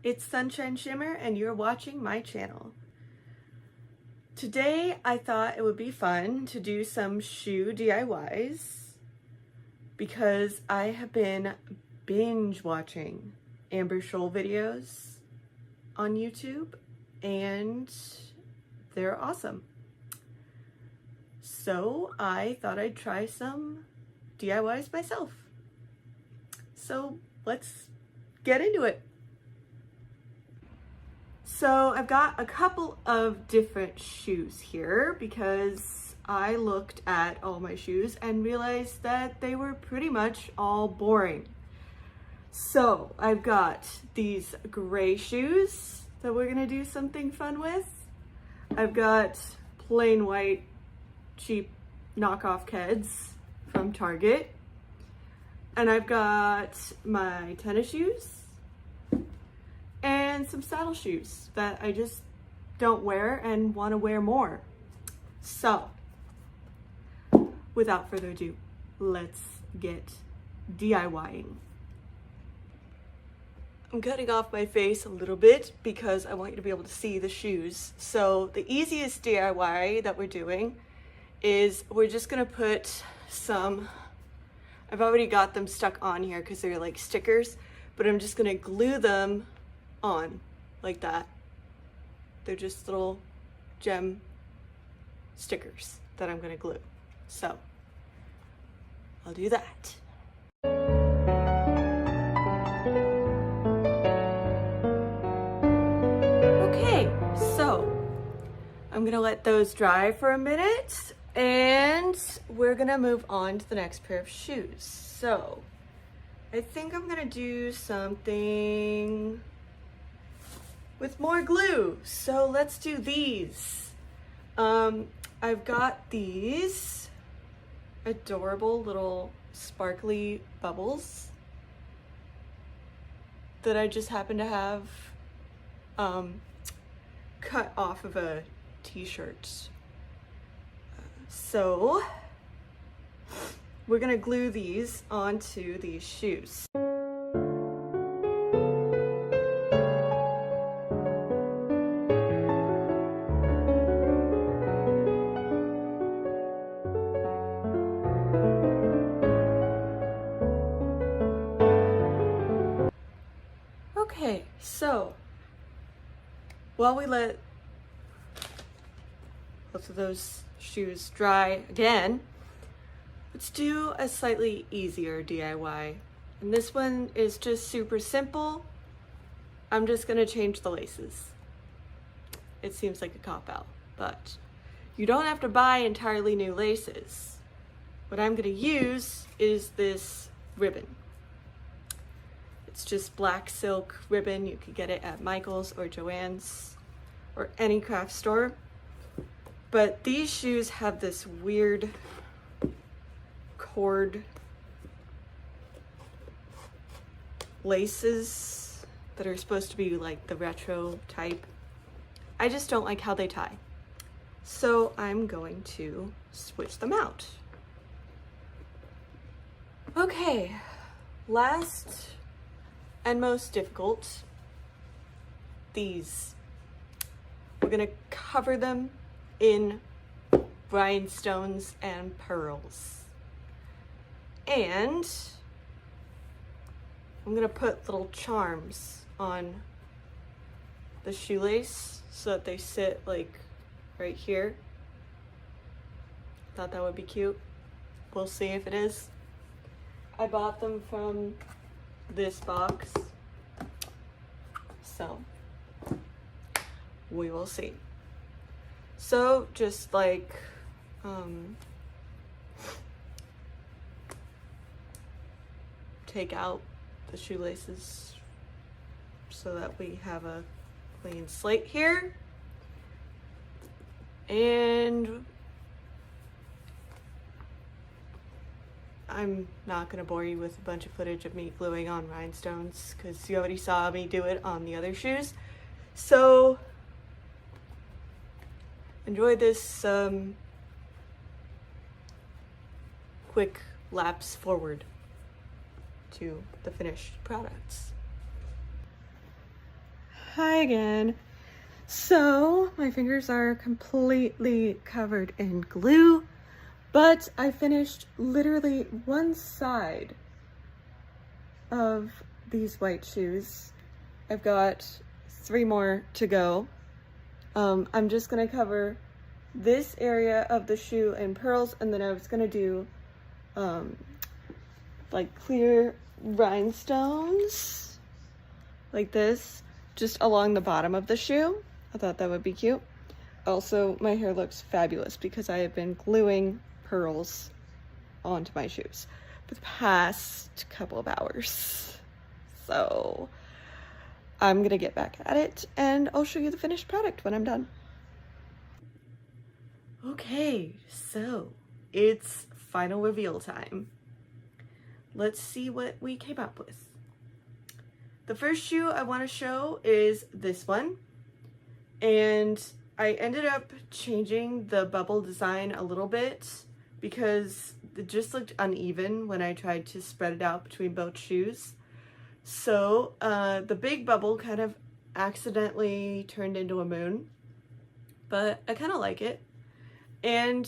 It's Sunshine Shimmer and you're watching my channel. Today I thought it would be fun to do some shoe DIYs because I have been binge watching Amber Scholl videos on YouTube and they're awesome. So I thought I'd try some DIYs myself. So let's get into it. So I've got a couple of different shoes here because I looked at all my shoes and realized that they were pretty much all boring. So I've got these gray shoes that we're gonna do something fun with. I've got plain white cheap knockoff Keds from Target. And I've got my tennis shoes and some saddle shoes that I just don't wear and want to wear more. So, without further ado, let's get DIYing. I'm cutting off my face a little bit because I want you to be able to see the shoes. So the easiest DIY that we're doing is we're just gonna put some, I've already got them stuck on here because they're like stickers, but I'm just gonna glue them on like that. They're just little gem stickers that I'm gonna glue. So I'll do that. Okay, so I'm gonna let those dry for a minute and we're gonna move on to the next pair of shoes. So I think I'm gonna do something with more glue. So let's do these. I've got these adorable little sparkly bubbles that I just happen to have cut off of a t-shirt. So we're gonna glue these onto these shoes. Okay, so while we let both of those shoes dry again, let's do a slightly easier DIY. And this one is just super simple. I'm just gonna change the laces. It seems like a cop-out, but you don't have to buy entirely new laces. What I'm gonna use is this ribbon. It's just black silk ribbon. You could get it at Michael's or Joann's or any craft store. But these shoes have this weird cord laces that are supposed to be like the retro type. I just don't like how they tie. So I'm going to switch them out. Okay, last and most difficult, these. We're gonna cover them in rhinestones and pearls. And I'm gonna put little charms on the shoelace so that they sit like right here. Thought that would be cute. We'll see if it is. I bought them from this box, so we will see. So just like take out the shoelaces so that we have a clean slate here. And I'm not gonna bore you with a bunch of footage of me gluing on rhinestones because you already saw me do it on the other shoes. So enjoy this quick lapse forward to the finished products. Hi again. So my fingers are completely covered in glue, but I finished literally one side of these white shoes. I've got 3 more to go. I'm just gonna cover this area of the shoe in pearls, and then I was gonna do like clear rhinestones like this just along the bottom of the shoe. I thought that would be cute. Also, my hair looks fabulous because I have been gluing pearls onto my shoes for the past couple of hours. So I'm gonna get back at it and I'll show you the finished product when I'm done. Okay, so it's final reveal time. Let's see what we came up with. The first shoe I want to show is this one, and I ended up changing the bubble design a little bit because it just looked uneven when I tried to spread it out between both shoes. So the big bubble kind of accidentally turned into a moon, but I kind of like it. And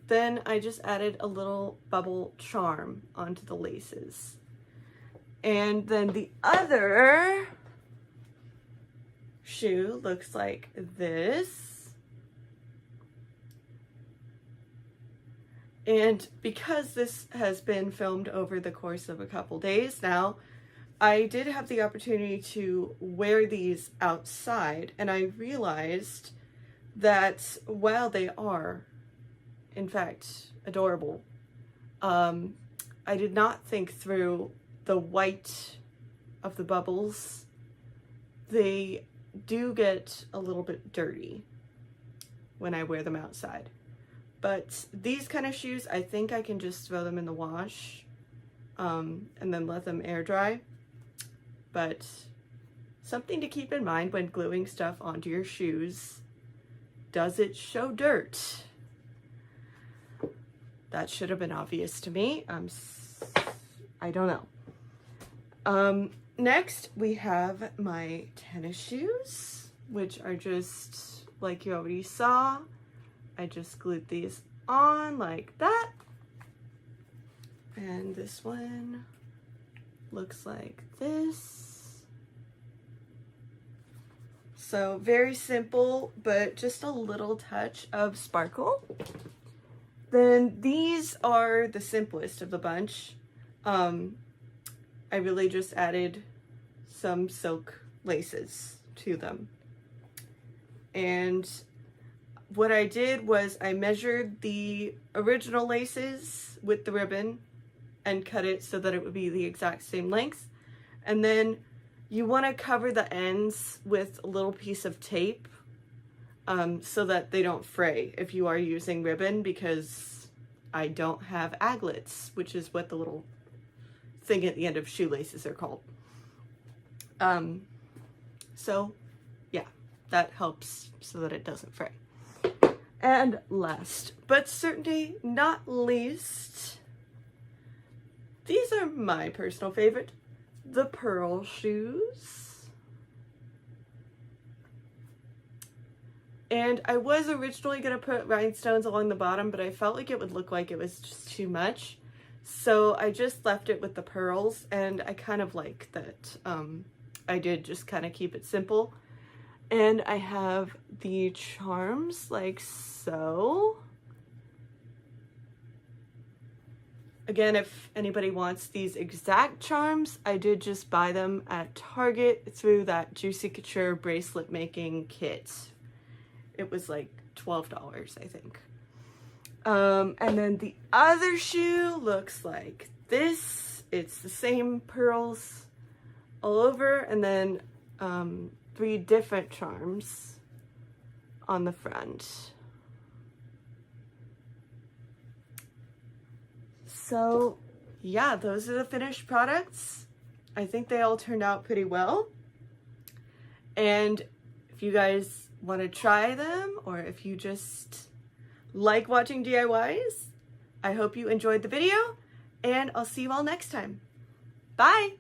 then I just added a little bubble charm onto the laces. And then the other shoe looks like this. And because this has been filmed over the course of a couple days now, I did have the opportunity to wear these outside, and I realized that while they are, in fact, adorable, I did not think through the white of the bubbles. They do get a little bit dirty when I wear them outside. But these kind of shoes, I think I can just throw them in the wash and then let them air dry. But something to keep in mind when gluing stuff onto your shoes: does it show dirt? That should have been obvious to me. I don't know. Next we have my tennis shoes, which are just like you already saw. I just glued these on like that. And this one looks like this. So very simple, but just a little touch of sparkle. Then these are the simplest of the bunch. I really just added some silk laces to them. And what I did was I measured the original laces with the ribbon and cut it so that it would be the exact same length. And then you want to cover the ends with a little piece of tape so that they don't fray if you are using ribbon, because I don't have aglets, which is what the little thing at the end of shoelaces are called. So yeah, that helps so that it doesn't fray. And last but certainly not least, these are my personal favorite, the pearl shoes. And I was originally going to put rhinestones along the bottom, but I felt like it would look like it was just too much. So I just left it with the pearls, and I kind of like that. I did just kind of keep it simple. And I have the charms like so. Again, if anybody wants these exact charms, I did just buy them at Target through that Juicy Couture bracelet making kit. It was like $12, I think. And then the other shoe looks like this. It's the same pearls all over, and then 3 different charms on the front. So yeah, those are the finished products. I think they all turned out pretty well. And if you guys want to try them, or if you just like watching DIYs, I hope you enjoyed the video, and I'll see you all next time. Bye!